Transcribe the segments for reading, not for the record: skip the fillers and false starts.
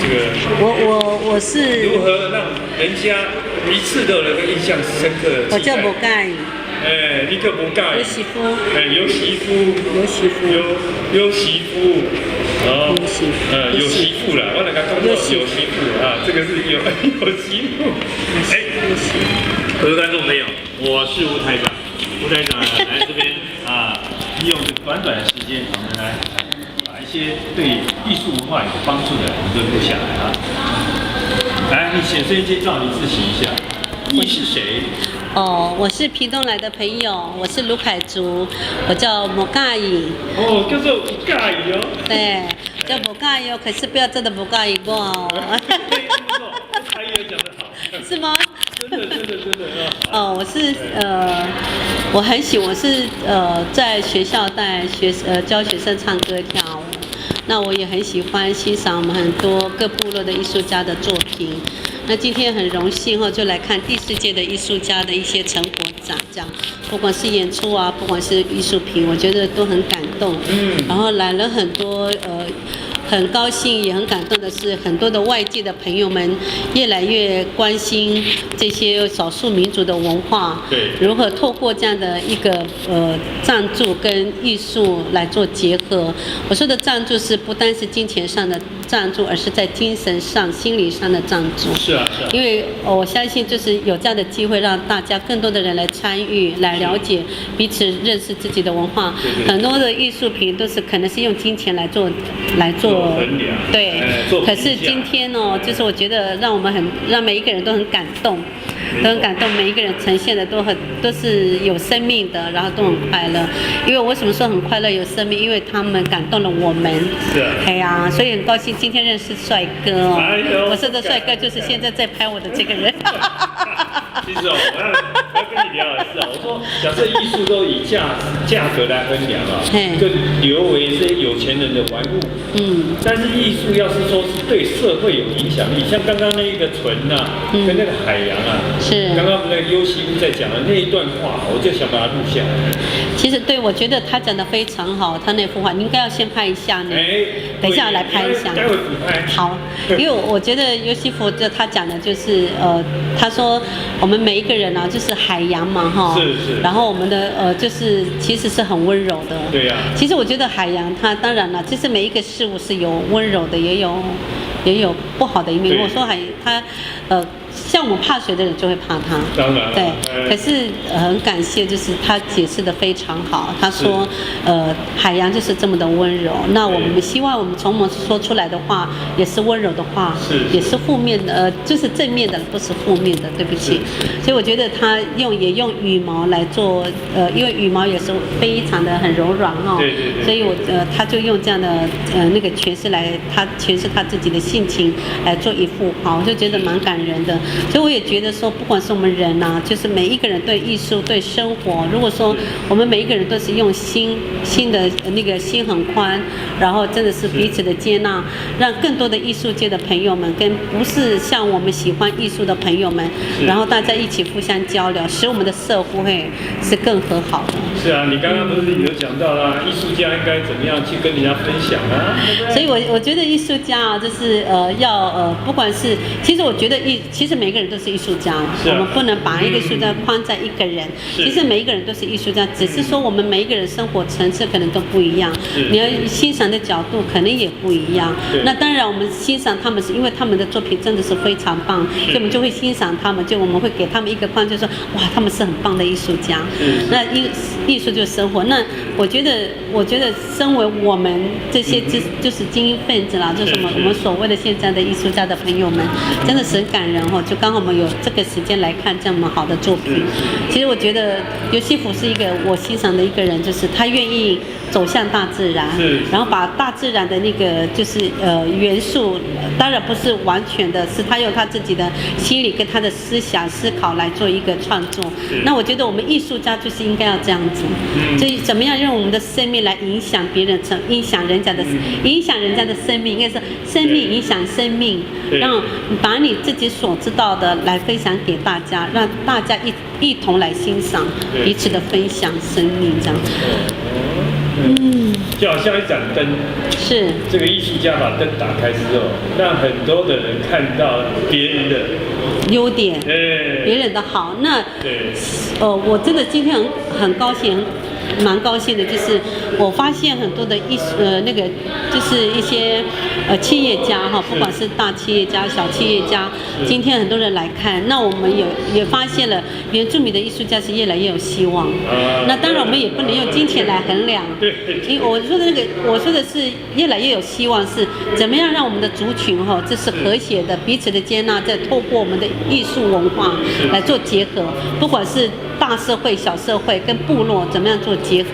这个我是如何让人家一次都能够印象深刻？我叫不介意。你可不介意？有媳妇。有媳妇。有媳妇。有媳妇。哦。有媳妇啦，我那个讲过有媳妇啊，这个是有媳妇。各位观众朋友，我是吴台长。吴台长来这边啊，利用短短的时间，我们来把一些对艺术文化有帮助的，我们都录下来啊。来，你显身介绍，你自省一下，你是谁？我是屏东来的朋友，我是卢凯竹，我叫莫介意。叫做不介意哦。对，叫不介意哦，可是不要真的不介意我哦。台语讲得好。是吗？真的我很喜欢，我是在学校教学生唱歌跳舞。那我也很喜欢欣赏我们很多各部落的艺术家的作品。那今天很荣幸就来看第4届的艺术家的一些成果展，这样不管是演出啊，不管是艺术品，我觉得都很感动。然后来了很多很高兴也很感动的是，很多的外界的朋友们越来越关心这些少数民族的文化，对，如何透过这样的一个赞助跟艺术来做结合。我说的赞助是不单是金钱上的赞助，而是在精神上、心理上的赞助。是啊。因为我相信，就是有这样的机会，让大家更多的人来参与、来了解彼此、认识自己的文化。很多的艺术品都是可能是用金钱来做衡量。对。可是今天就是我觉得让每一个人都很感动。都很感动，每一个人呈现的都是有生命的，然后都很快乐。因为我为什么说很快乐、有生命？因为他们感动了我们。是啊。哎呀，所以很高兴今天认识帅哥哦。我说的帅哥就是现在在拍我的这个人。其实我要跟你聊的是我说假设艺术都以价格来衡量一个留为这些有钱人的玩物。但是艺术要是说是对社会有影响力，像刚刚那一个纯跟那个海洋是刚刚那个优西屋在讲的那一段话，我就想把它录下来。其实对，我觉得他讲的非常好，他那幅画你应该要先拍一下呢。等一下来拍一下。待会补拍。好，因为我觉得尤西弗他讲的就是他说我们每一个人就是海洋嘛是。然后我们的就是其实是很温柔的。对呀。其实我觉得海洋它当然了，其实每一个事物是有温柔的，也有不好的一面。我说它像我们怕水的人就会怕它。当然。对。可是很感谢，就是他解释的非常好。他说海洋就是这么的温柔。那我们希望我们从我们说出来的话也是温柔的话，也是负面的就是正面的，不是负面的。对不起。所以我觉得他也用羽毛来做因为羽毛也是非常的很柔软对。所以他就用这样的那个诠释他自己的性情来做一幅画，我就觉得蛮感人的。所以我也觉得说，不管是我们人就是每一个人对艺术、对生活，如果说我们每一个人都是用心的那个心很宽，然后真的是彼此的接纳，让更多的艺术界的朋友们跟不是像我们喜欢艺术的朋友们，然后大家一起互相交流，使我们的社会是更和好的。是啊，你刚刚不是有讲到啦，艺术家应该怎么样去跟人家分享对不对？所以我觉得艺术家就是不管是，其实我觉得其实每个人都是艺术家，我们不能把一个艺术家框在一个人。其实每一个人都是艺术家，只是说我们每一个人生活层次可能都不一样，你要欣赏的角度可能也不一样。那当然，我们欣赏他们是因为他们的作品真的是非常棒，所以我们就会欣赏他们，我们会给他们一个框，就说哇，他们是很棒的艺术家。那艺术就是生活。那我觉得身为我们这些就是精英分子啦，就是我们所谓的现在的艺术家的朋友们，真的是很感人就刚好我们有这个时间来看这么好的作品。其实我觉得尤西弗是一个我欣赏的一个人，就是他愿意走向大自然，然后把大自然的那个就是元素，当然不是完全的，是他用他自己的心理跟他的思想思考来做一个创作。那我觉得我们艺术家就是应该要这样子，所以怎么样用我们的生命来影响别人，影响人家的生命，应该是生命影响生命，让把你自己所知道的来分享给大家，让大家一同来欣赏彼此的分享生命这样。就好像一盏灯，是这个艺术家把灯打开之后，让很多的人看到别人的优点，对别人的好。那对，我真的今天很高兴。蛮高兴的，就是我发现很多的那个就是一些企业家哈，不管是大企业家、小企业家，今天很多人来看，那我们也发现了原住民的艺术家是越来越有希望。那当然我们也不能用金钱来衡量，因为我说的是越来越有希望，是怎么样让我们的族群哈，这是和谐的，彼此的接纳，再透过我们的艺术文化来做结合，不管是大社会、小社会跟部落怎么样做结合，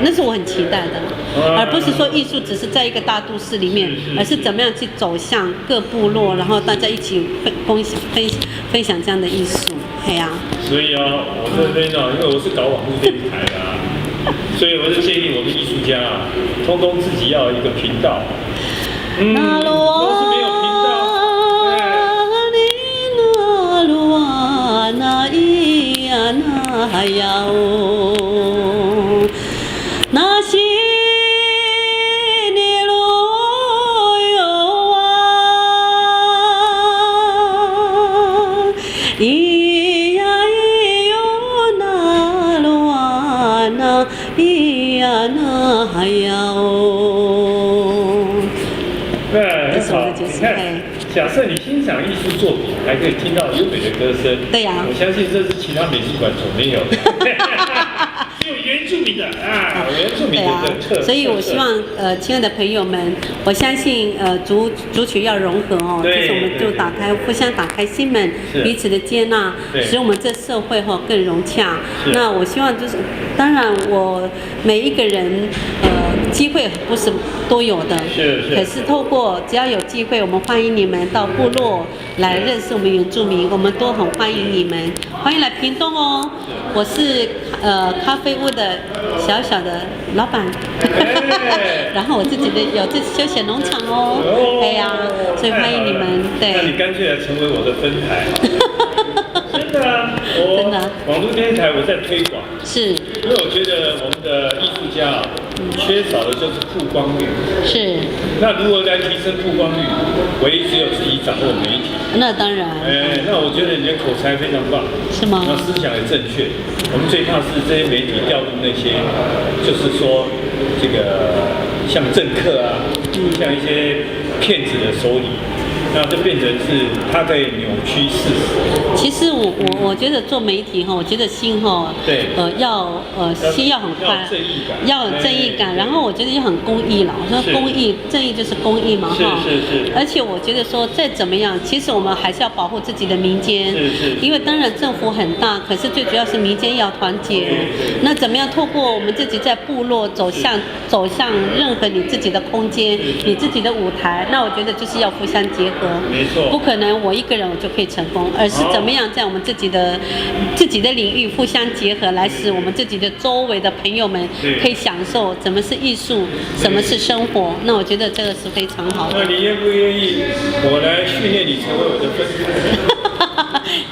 那是我很期待的，而不是说艺术只是在一个大都市里面，而是怎么样去走向各部落，然后大家一起分享这样的艺术，对呀。所以我这边因为我是搞网络电台的所以我就建议我们艺术家通通自己要有一个频道。如果是没有频道，很好，你看，假设你欣赏艺术作品，还可以听到优美的歌声，对呀，我相信这是其他美术馆所没有的，只有原住民的原住民的特色。所以我希望亲爱的朋友们，我相信族群要融合就是我们就互相打开心门，彼此的接纳，使我们这社会更融洽。那我希望就是，当然我每一个人机会不是都有的，可是透过只要有机会，我们欢迎你们到部落来认识我们原住民，我们都很欢迎你们，欢迎来屏东哦。我是咖啡屋的小的老板，然后我自己有自己休闲农场哦，对呀，所以欢迎你们。对，那你干脆来成为我的分台。真的真的，网络电台我在推广，是，因为我觉得我们的艺术家缺少的就是曝光率。是。那如何来提升曝光率？唯一只有自己掌握媒体。那当然。那我觉得你的口才非常棒。是吗？那思想也正确。我们最怕是这些媒体调入那些，就是说这个像政客像一些骗子的手里。那就变成是它可以扭曲事实。其实我觉得做媒体我觉得心对心要很快，要有正义感，然后我觉得要很公益了。我说公益正义就是公益嘛是。而且我觉得说再怎么样，其实我们还是要保护自己的民间，因为当然政府很大，可是最主要是民间要团结。那怎么样透过我们自己在部落走向任何你自己的空间，你自己的舞台，那我觉得就是要互相结合。没错，不可能我一个人我就可以成功，而是怎么样在我们自己的领域互相结合，来使我们自己的周围的朋友们可以享受什么是艺术，什么是生活。那我觉得这个是非常好的。那你愿不愿意我来训练你成为我的分台？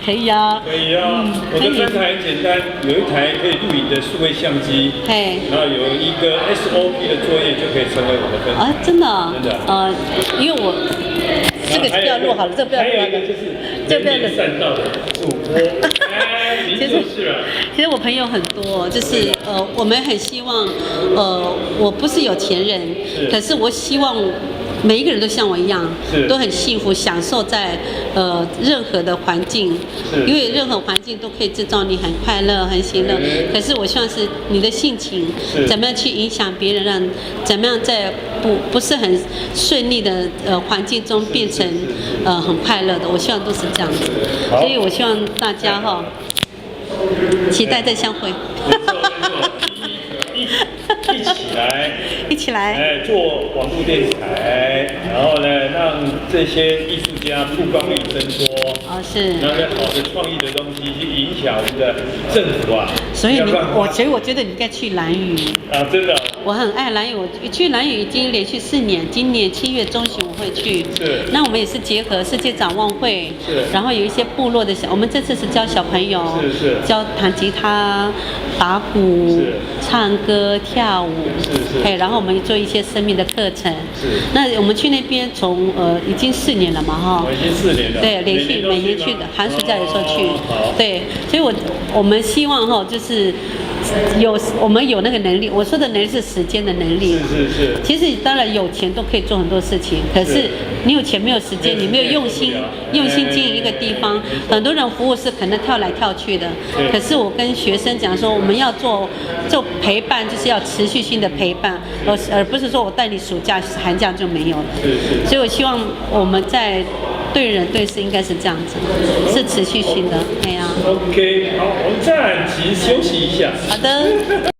可以啊。可以啊。我的分台很简单，有一台可以录影的数位相机，然后有一个 SOP 的作业就可以成为我的分台。真的。真的。因为我。这个不要录好了，这个不要录好了。还有一个就是人脸善道的主播，其实我朋友很多，就是我们很希望，我不是有钱人，可是我希望每一个人都像我一样，都很幸福，享受在任何的环境，因为任何环境都可以制造你很快乐、很喜乐。可是我希望是你的性情怎么样去影响别人，让怎么样在不是很顺利的环境中变成很快乐的。我希望都是这样子，所以我希望大家期待再相会。一起来，做网络电台，然后呢，让这些艺术家曝光率增多。是。然后好的创意的东西去影响我们的政府所以我觉得你应该去兰屿。真的。我很爱兰屿，我去兰屿已经连续4年，今年7月中旬我会去。是。那我们也是结合世界展望会，是。然后有一些部落的我们这次是教小朋友，是教弹吉他、打鼓、唱歌、跳舞，然后我们做一些生命的课程。是。那我们去那边已经4年了嘛哈。已经4年了。对，连续每年去的，寒暑假有时候去。对，所以我们希望哈，就是我们有那个能力。我说的能力是时间的能力。是。其实当然有钱都可以做很多事情，可是你有钱没有时间，你没有用心经营一个地方，很多人服务是可能跳来跳去的。可是我跟学生讲说，我们要做陪伴，就是要持续性的陪伴，而不是说我带你暑假寒假就没有了。所以我希望我们在对人对事应该是这样子，是持续性的。对呀。OK， 好，我们暂停休息一下。好的。